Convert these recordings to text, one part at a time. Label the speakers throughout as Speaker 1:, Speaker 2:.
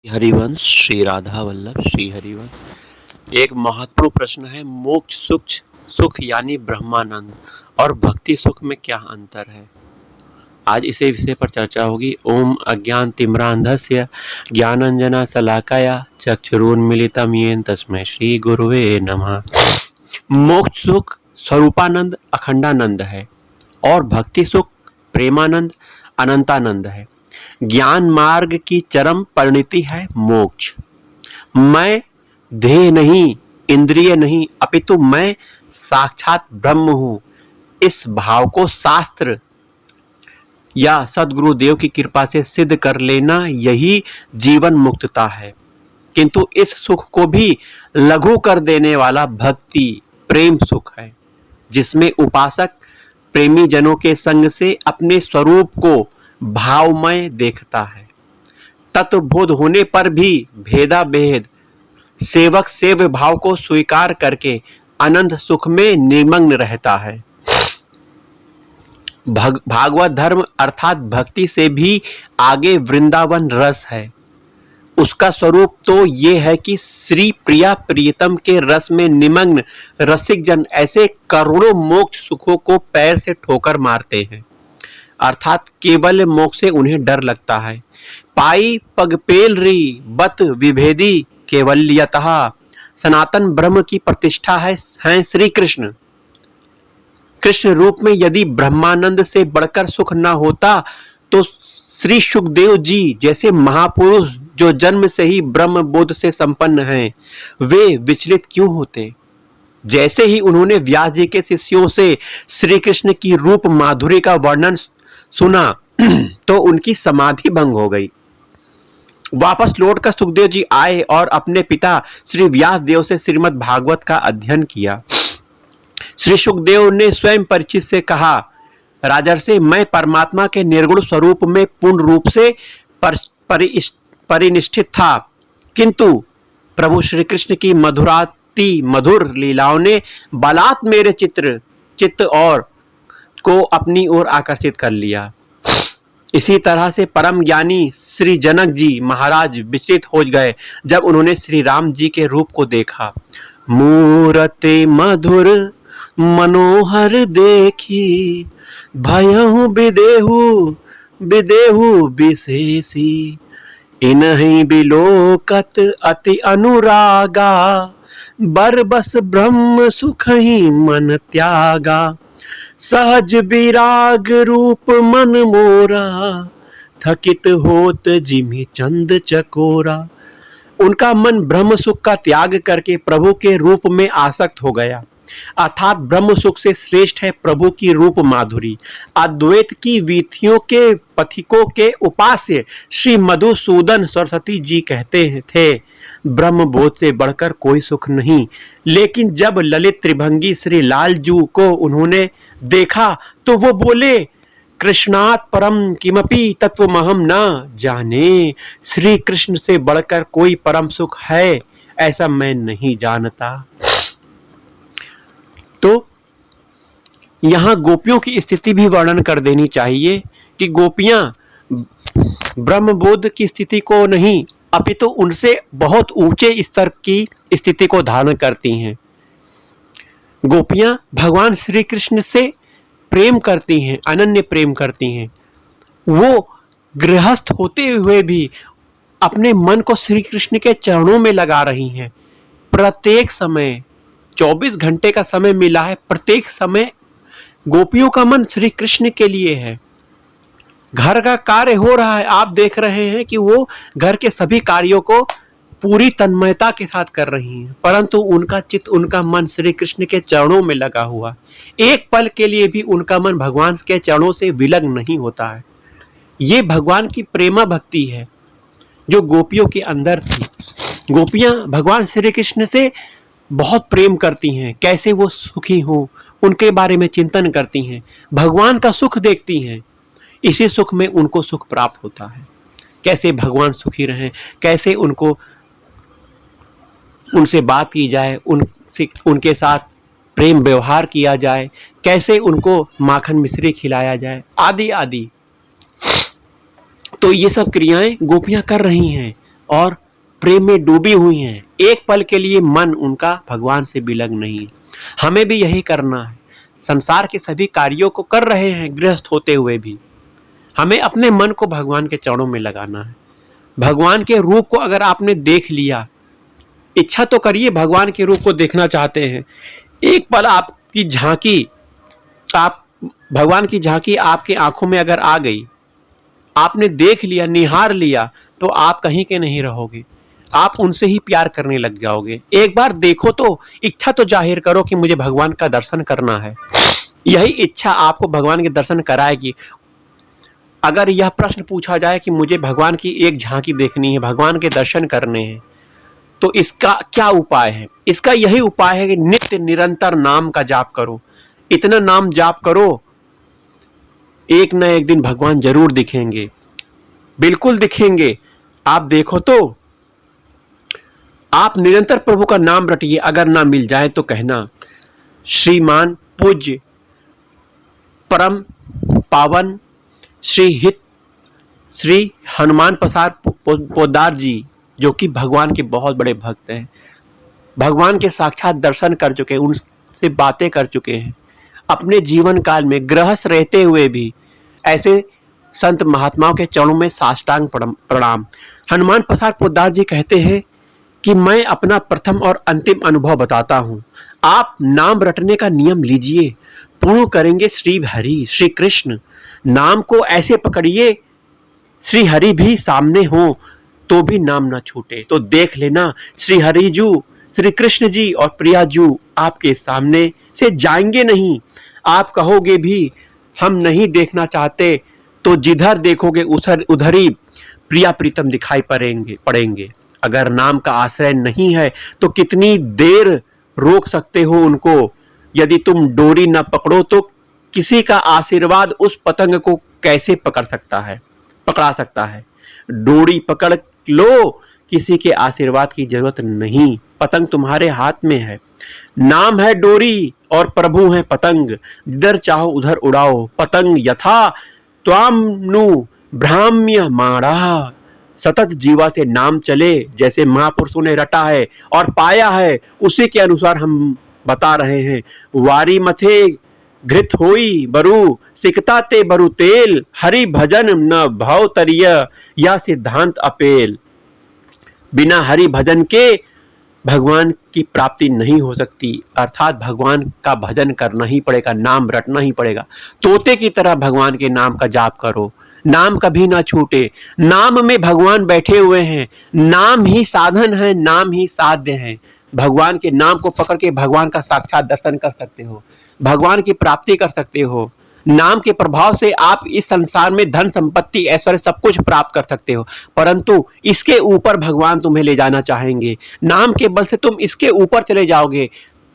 Speaker 1: हरिवंश श्री राधा वल्लभ श्री हरिवंश। एक महत्वपूर्ण प्रश्न है, मोक्ष सुख यानी ब्रह्मानंद और भक्ति सुख में क्या अंतर है। आज इसी विषय पर चर्चा होगी। ओम अज्ञान तिम्रांधस्य ज्ञानंजना शलाकया चक्षुरुन्मीलितं येन तस्मै श्री गुरुवे नमः। मोक्ष सुख स्वरूपानंद अखंडानंद है और भक्ति सुख प्रेमानंद अनंतानंद है। ज्ञान मार्ग की चरम परिणति है मोक्ष। मैं देह नहीं, इंद्रिय नहीं, अपितु मैं साक्षात ब्रह्म हूं। इस भाव को शास्त्र या सदगुरुदेव की कृपा से सिद्ध कर लेना यही जीवन मुक्तता है। किंतु इस सुख को भी लघु कर देने वाला भक्ति प्रेम सुख है, जिसमें उपासक प्रेमी जनों के संग से अपने स्वरूप को भावमय देखता है। तत्वबोध होने पर भी भेदा भेद सेवक सेव्य भाव को स्वीकार करके अनंत सुख में निमग्न रहता है। भागवत धर्म अर्थात भक्ति से भी आगे वृंदावन रस है। उसका स्वरूप तो ये है कि श्री प्रिया प्रियतम के रस में निमग्न रसिक जन ऐसे करोड़ों मोक्ष सुखों को पैर से ठोकर मारते हैं, अर्थात केवल मोक्ष से उन्हें डर लगता है। पाई पगपेल री बत विभेदी केवल्यतः सनातन ब्रह्म की प्रतिष्ठा है श्री कृष्ण। कृष्ण रूप में यदि ब्रह्मानंद से बढ़कर सुख न होता तो श्री सुखदेव जी जैसे महापुरुष जो जन्म से ही ब्रह्म बोध से संपन्न हैं, वे विचलित क्यों होते। जैसे ही उन्होंने व्यास जी के शिष्यों से श्री कृष्ण की रूप माधुरी का वर्णन सुना तो उनकी समाधि भंग हो गई। वापस लौटकर सुखदेव जी आए और अपने पिता श्री व्यास देव से श्रीमद् भागवत का अध्ययन किया। श्री सुखदेव ने स्वयं परिचित से कहा, राजर्षि, मैं परमात्मा के निर्गुण स्वरूप में पूर्ण रूप से परिनिष्ठित था, किंतु प्रभु श्री कृष्ण की मधुराति मधुर लीलाओं ने बलात् मेरे चित्त और को अपनी ओर आकर्षित कर लिया। इसी तरह से परम ज्ञानी श्री जनक जी महाराज विचलित हो गए जब उन्होंने श्री राम जी के रूप को देखा। मूरते मधुर मनोहर देखी भयहु विदेहु विशेषी इन्हीं बिलोकत अति अनुरागा बरबस ब्रह्म सुख ही मन त्यागा सहज विराग रूप मन मोरा थकित होत जिमि चंद चकोरा। उनका मन ब्रह्म सुख का त्याग करके प्रभु के रूप में आसक्त हो गया, अर्थात ब्रह्म सुख से श्रेष्ठ है प्रभु की रूप माधुरी। अद्वैत की वीथियों के पथिकों के उपास्य श्री मधुसूदन सरस्वती जी कहते थे, ब्रह्म बोध से बढ़कर कोई सुख नहीं। लेकिन जब ललित त्रिभंगी श्री लालजू को उन्होंने देखा तो वो बोले, कृष्णात् परम किमपि तत्वमहं न जाने। श्री कृष्ण से बढ़कर कोई परम सुख है ऐसा मैं नहीं जानता। तो यहां गोपियों की स्थिति भी वर्णन कर देनी चाहिए कि गोपियां ब्रह्मबोध की स्थिति को नहीं अपितु उनसे बहुत ऊंचे स्तर की स्थिति को धारण करती हैं। गोपियां भगवान श्री कृष्ण से प्रेम करती हैं, अनन्य प्रेम करती हैं। वो गृहस्थ होते हुए भी अपने मन को श्री कृष्ण के चरणों में लगा रही हैं। प्रत्येक समय 24 घंटे का समय मिला है, प्रत्येक समय गोपियों का मन श्री कृष्ण के लिए है। घर का कार्य हो रहा है, आप देख रहे हैं कि वो घर के सभी कार्यों को पूरी तन्मयता के साथ कर रही हैं, परंतु उनका चित्त, उनका मन श्री कृष्ण के चरणों में लगा हुआ। एक पल के लिए भी उनका मन भगवान के चरणों से विलग नहीं होता है। ये भगवान की प्रेमा भक्ति है जो गोपियों के अंदर थी। गोपियां भगवान श्री कृष्ण से बहुत प्रेम करती हैं, कैसे वो सुखी हों उनके बारे में चिंतन करती हैं, भगवान का सुख देखती हैं। इसी सुख में उनको सुख प्राप्त होता है। कैसे भगवान सुखी रहें, कैसे उनसे बात की जाए, उनके साथ प्रेम व्यवहार किया जाए, कैसे उनको माखन मिश्री खिलाया जाए, आदि आदि। तो ये सब क्रियाएं गोपियां कर रही हैं। और प्रेम में डूबी हुई हैं। एक पल के लिए मन उनका भगवान से बिलग नहीं है। हमें भी यही करना है। संसार के सभी कार्यों को कर रहे हैं गृहस्थ होते हुए भी, हमें अपने मन को भगवान के चरणों में लगाना है। भगवान के रूप को अगर आपने देख लिया, इच्छा तो करिए, भगवान के रूप को देखना चाहते हैं, एक पल आपकी झांकी, आप भगवान की झांकी आपके आंखों में अगर आ गई, आपने देख लिया, निहार लिया, तो आप कहीं के नहीं रहोगे, आप उनसे ही प्यार करने लग जाओगे। एक बार देखो तो, इच्छा तो जाहिर करो कि मुझे भगवान का दर्शन करना है। यही इच्छा आपको भगवान के दर्शन कराएगी। अगर यह प्रश्न पूछा जाए कि मुझे भगवान की एक झांकी देखनी है, भगवान के दर्शन करने हैं, तो इसका क्या उपाय है? इसका यही उपाय है कि नित्य निरंतर नाम का जाप करो। इतना नाम जाप करो, एक न एक दिन भगवान जरूर दिखेंगे, बिल्कुल दिखेंगे। आप देखो तो, आप निरंतर प्रभु का नाम रटिए। अगर ना मिल जाए तो कहना, श्रीमान पूज्य परम पावन श्री हनुमान प्रसाद पोद्दार जी, जो कि भगवान के बहुत बड़े भक्त हैं, भगवान के साक्षात दर्शन कर चुके हैं, उनसे बातें कर चुके हैं, अपने जीवन काल में गृहस्थ रहते हुए भी ऐसे संत महात्माओं के चरणों में साष्टांग प्रणाम। हनुमान प्रसाद पोद्दार जी कहते हैं कि मैं अपना प्रथम और अंतिम अनुभव बताता हूं। आप नाम रटने का नियम लीजिए, पूर्ण करेंगे श्री हरि श्री कृष्ण। नाम को ऐसे पकड़िए, श्री हरि भी सामने हो तो भी नाम ना छूटे। तो देख लेना, श्री हरि जू, श्री कृष्ण जी और प्रिया जू आपके सामने से जाएंगे नहीं। आप कहोगे भी हम नहीं देखना चाहते, तो जिधर देखोगे उधर ही प्रिया प्रीतम दिखाई पड़ेंगे। अगर नाम का आश्रय नहीं है तो कितनी देर रोक सकते हो उनको? यदि तुम डोरी न पकड़ो तो किसी का आशीर्वाद उस पतंग को कैसे पकड़ा सकता है? डोरी पकड़ लो, किसी के आशीर्वाद की जरूरत नहीं, पतंग तुम्हारे हाथ में है। नाम है डोरी और प्रभु है पतंग, जिधर चाहो उधर उड़ाओ। पतंग यथा त्वाम नु भ्राम्य माड़ा, सतत जीवा से नाम चले, जैसे महापुरुषों ने रटा है और पाया है, उसी के अनुसार हम बता रहे हैं। वारी मथे घृत होई बरु, सिकता ते बरु तेल, हरि भजन न भाव तरिय, यह सिद्धांत अपेल। बिना हरि भजन के भगवान की प्राप्ति नहीं हो सकती, अर्थात भगवान का भजन करना ही पड़ेगा, नाम रटना ही पड़ेगा। तोते की तरह भगवान के नाम का जाप करो, नाम कभी ना छूटे। नाम में भगवान बैठे हुए हैं, नाम ही साधन है, नाम ही साध्य है। भगवान के नाम को पकड़ के भगवान का साक्षात दर्शन कर सकते हो, भगवान की प्राप्ति कर सकते हो। नाम के प्रभाव से आप इस संसार में धन संपत्ति ऐश्वर्य सब कुछ प्राप्त कर सकते हो, परंतु इसके ऊपर भगवान तुम्हें ले जाना चाहेंगे। नाम के बल से तुम इसके ऊपर चले जाओगे।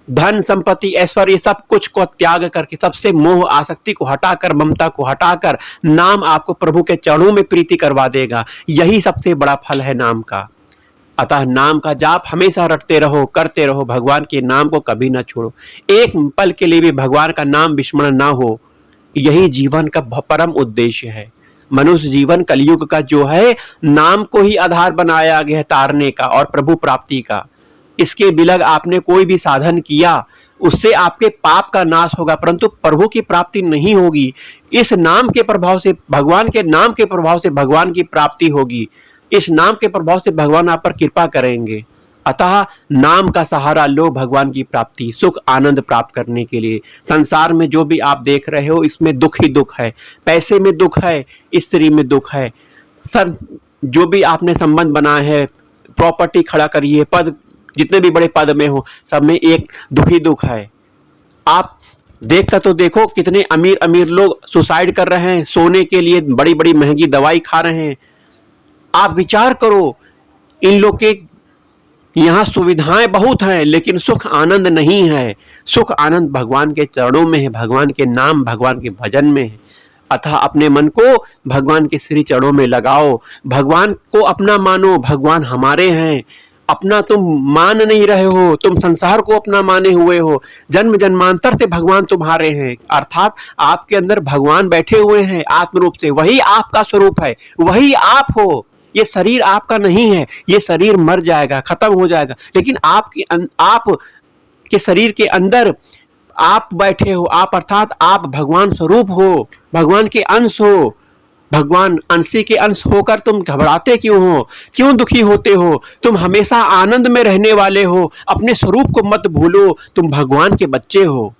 Speaker 1: धन संपत्ति ऐश्वर्य सब कुछ को त्याग करके, सबसे मोह आसक्ति को हटाकर, ममता को हटाकर, नाम आपको प्रभु के चरणों में प्रीति करवा देगा। यही सबसे बड़ा फल है नाम का। अतः नाम का जाप हमेशा रटते रहो, करते रहो, भगवान के नाम को कभी ना छोड़ो। एक पल के लिए भी भगवान का नाम विस्मरण ना हो, यही जीवन का परम उद्देश्य है। मनुष्य जीवन कलयुग का जो है, नाम को ही आधार बनाया गया है तारने का और प्रभु प्राप्ति का। इसके बिलग आपने कोई भी साधन किया, उससे आपके पाप का नाश होगा, परंतु प्रभु की प्राप्ति नहीं होगी। इस नाम के प्रभाव से, भगवान के नाम के प्रभाव से भगवान की प्राप्ति होगी। इस नाम के प्रभाव से भगवान आप पर कृपा करेंगे। अतः नाम का सहारा लो भगवान की प्राप्ति, सुख आनंद प्राप्त करने के लिए। संसार में जो भी आप देख रहे हो, इसमें दुख ही दुख है। पैसे में दुख है, स्त्री में दुख है, सर जो भी आपने संबंध बनाए हैं, प्रॉपर्टी खड़ा करिए, पद जितने भी बड़े पद में हो, सब में एक दुखी दुख है। आप देख कर तो देखो, कितने अमीर अमीर लोग सुसाइड कर रहे हैं, सोने के लिए बड़ी बड़ी महंगी दवाई खा रहे हैं। आप विचार करो, इन लोग के यहाँ सुविधाएं बहुत हैं, लेकिन सुख आनंद नहीं है। सुख आनंद भगवान के चरणों में है, भगवान के नाम, भगवान के भजन में है। अतः अपने मन को भगवान के श्री चरणों में लगाओ, भगवान को अपना मानो। भगवान हमारे हैं, अपना तुम मान नहीं रहे हो, तुम संसार को अपना माने हुए हो। जन्म जन्मांतर से भगवान तुम्हारे हैं, अर्थात आपके अंदर भगवान बैठे हुए हैं आत्म रूप से। वही आपका स्वरूप है, वही आप हो। ये शरीर आपका नहीं है, ये शरीर मर जाएगा, खत्म हो जाएगा, लेकिन आप के शरीर के अंदर आप बैठे हो, आप अर्थात आप भगवान स्वरूप हो, भगवान के अंश हो। भगवान अंशी के अंश होकर तुम घबराते क्यों हो, क्यों दुखी होते हो? तुम हमेशा आनंद में रहने वाले हो, अपने स्वरूप को मत भूलो, तुम भगवान के बच्चे हो।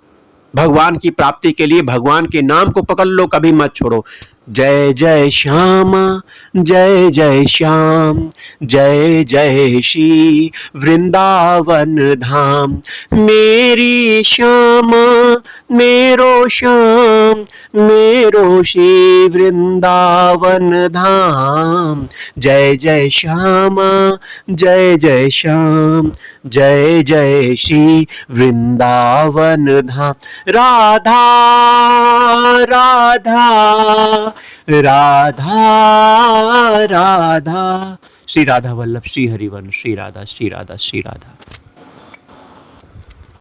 Speaker 1: भगवान की प्राप्ति के लिए भगवान के नाम को पकड़ लो, कभी मत छोड़ो। जय जय श्यामा, जय जय श्याम, जय जय श्री वृंदावन धाम। मेरी श्यामा मेरो श्याम, मेरो श्री वृंदावन धाम। जय जय श्यामा, जय जय श्याम, जय जय श्री वृंदावन धाम। राधा राधा राधा राधा। श्री राधा वल्लभ, श्री हरिवंश, श्री राधा, श्री राधा, श्री राधा।